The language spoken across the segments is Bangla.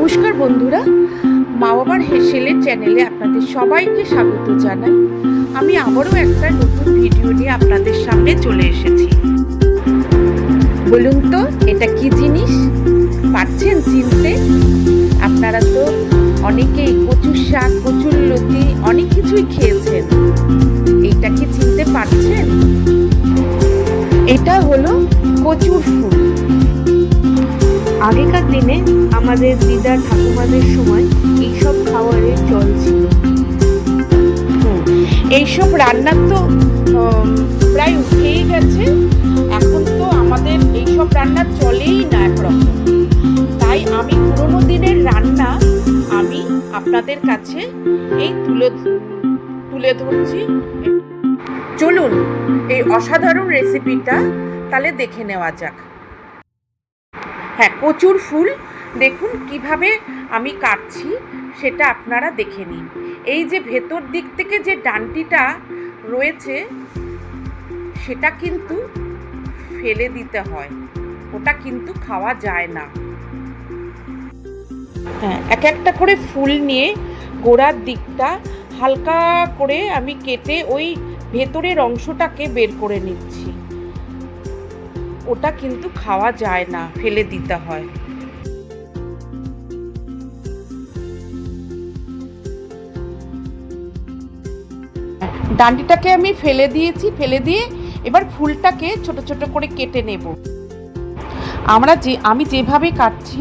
নমস্কার বন্ধুরা, মা বাবার হেসেলের চ্যানেলে আপনাদের সবাইকে স্বাগত জানাই। আমি আবারও একটা নতুন ভিডিও নিয়ে আপনাদের সামনে চলে এসেছি। বলুন তো এটা কি জিনিস? পারছেন চিনতে? আপনারা তো অনেকেই কচুর শাক, কচুরলতি অনেক কিছুই খেয়েছেন। এইটা কি চিনতে পারছেন? এটা হলো কচুর ফুল। আগেকার দিনে আমাদের দিদা ঠাকুমাদের সময় এইসব খাবারের চল ছিল। এইসব রান্নার তো প্রায় উঠেই গেছে। এখন তো আমাদের এইসব রান্নার চলেই না একরকম। তাই আমি পুরোনো দিনের রান্না আমি আপনাদের কাছে এই তুলে ধরছি। চলুন এই অসাধারণ রেসিপিটা তাহলে দেখে নেওয়া যাক। হ্যাঁ, কচুর ফুল দেখুন কিভাবে আমি কাটছি সেটা আপনারা দেখে নিন। এই যে ভেতর দিক থেকে যে ডান্টিটা রয়েছে সেটা কিন্তু ফেলে দিতে হয়, ওটা কিন্তু খাওয়া যায় না। হ্যাঁ, এক একটা করে ফুল নিয়ে গোড়ার দিকটা হালকা করে আমি কেটে ওই ভেতরের অংশটাকে বের করে নিচ্ছি। ওটা কিন্তু খাওয়া যায় না, ফেলে দিতে হয়। ডান্ডিটাকে আমি ফেলে দিয়েছি, ফেলে দিয়ে এবার ফুলটাকে ছোট ছোট করে কেটে নেব। আমি যেভাবে কাটছি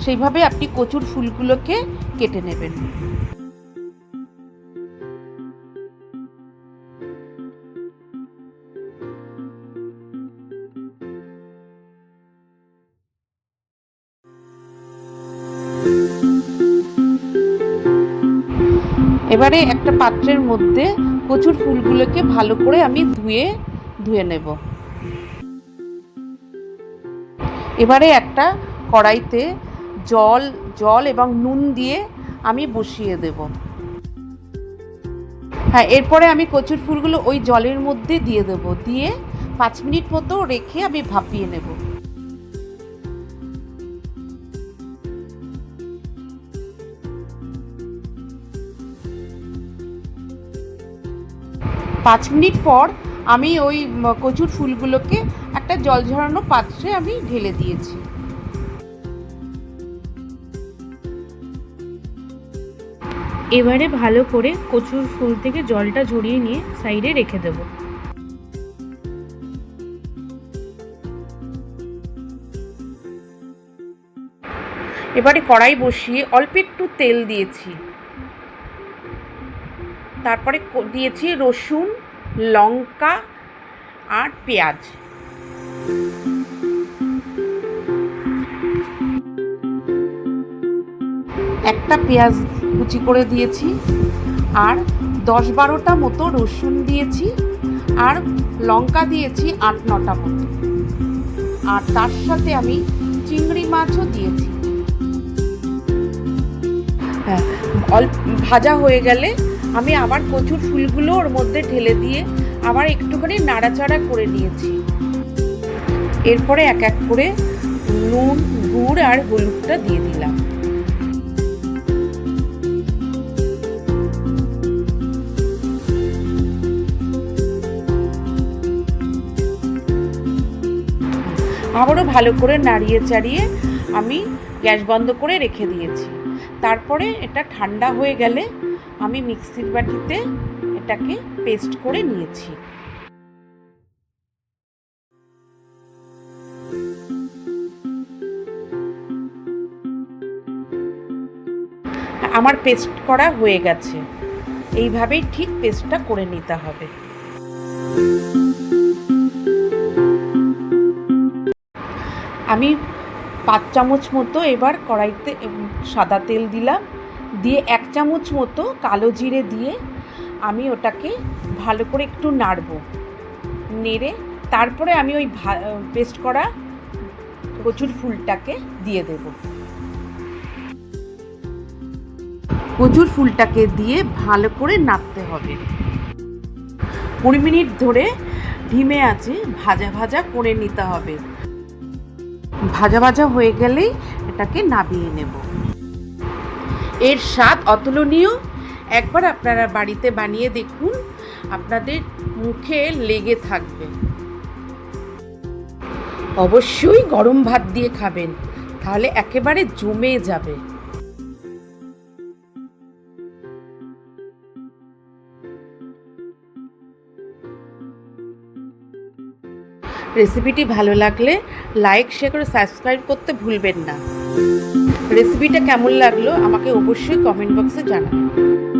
সেইভাবে আপনি কচুর ফুলগুলোকে কেটে নেবেন। এবারে একটা পাত্রের মধ্যে কচুর ফুলগুলোকে ভালো করে আমি ধুয়ে নেব। এবারে একটা কড়াইতে জল এবং নুন দিয়ে আমি বসিয়ে দেব। হ্যাঁ, এরপরে আমি কচুর ফুলগুলো ওই জলের মধ্যে দিয়ে দেব। দিয়ে 5 মিনিট মতো রেখে আমি ভাপিয়ে নেব। পাঁচ মিনিট পর আমি ওই কচুর ফুলগুলোকে একটা জল ঝরানো পাত্রে আমি ঢেলে দিয়েছি। এবারে ভালো করে কচুর ফুল থেকে জলটা ঝরিয়ে নিয়ে সাইডে রেখে দেব। এবারে কড়াই বসিয়ে অল্প একটু তেল দিয়েছি। তারপরে দিয়েছি রসুন, লঙ্কা আর পেঁয়াজ। একটা পেঁয়াজ কুচি করে দিয়েছি, আর 10-12টা মতো রসুন দিয়েছি, আর লঙ্কা দিয়েছি 8-9টা মতো। আর তার সাথে আমি চিংড়ি মাছও দিয়েছি। হ্যাঁ, ভাজা হয়ে গেলে আমি আবার কচুর ফুলগুলো ওর মধ্যে ঢেলে দিয়ে আবার একটুখানি নাড়াচাড়া করে নিয়েছি। এরপরে এক এক করে নুন, গুড় আর হলুদটা দিয়ে দিলাম। আবারও ভালো করে নাড়িয়ে চাড়িয়ে আমি গ্যাস বন্ধ করে রেখে দিয়েছি। তারপরে এটা ঠান্ডা হয়ে গেলে আমি মিক্সির বাটিতে এটাকে পেস্ট করে নিয়েছি। আমার পেস্ট করা হয়ে গেছে। এইভাবেই ঠিক পেস্টটা করে নিতে হবে। আমি 5 চামচ মতো এবার কড়াইতে সাদা তেল দিলাম। দিয়ে 1 চামচ মতো কালো জিরে দিয়ে আমি ওটাকে ভালো করে একটু নেড়ে তারপরে আমি ওই পেস্ট করা কচুর ফুলটাকে দিয়ে দেব। কচুর ফুলটাকে দিয়ে ভালো করে নাড়তে হবে। 20 মিনিট ধরে ধিমে আঁচে ভাজা ভাজা করে নিতে হবে। ভাজা ভাজা হয়ে গেলেই এটাকে নামিয়ে নেব। এর স্বাদ অতুলনীয়। একবার আপনারা বাড়িতে বানিয়ে দেখুন, আপনাদের মুখে লেগে থাকবে। অবশ্যই গরম ভাত দিয়ে খাবেন, তাহলে একেবারে জমে যাবে। রেসিপিটি ভালো লাগলে লাইক, শেয়ার করে সাবস্ক্রাইব করতে ভুলবেন না। রেসিপিটা কেমন লাগলো আমাকে অবশ্যই কমেন্ট বক্সে জানাবেন।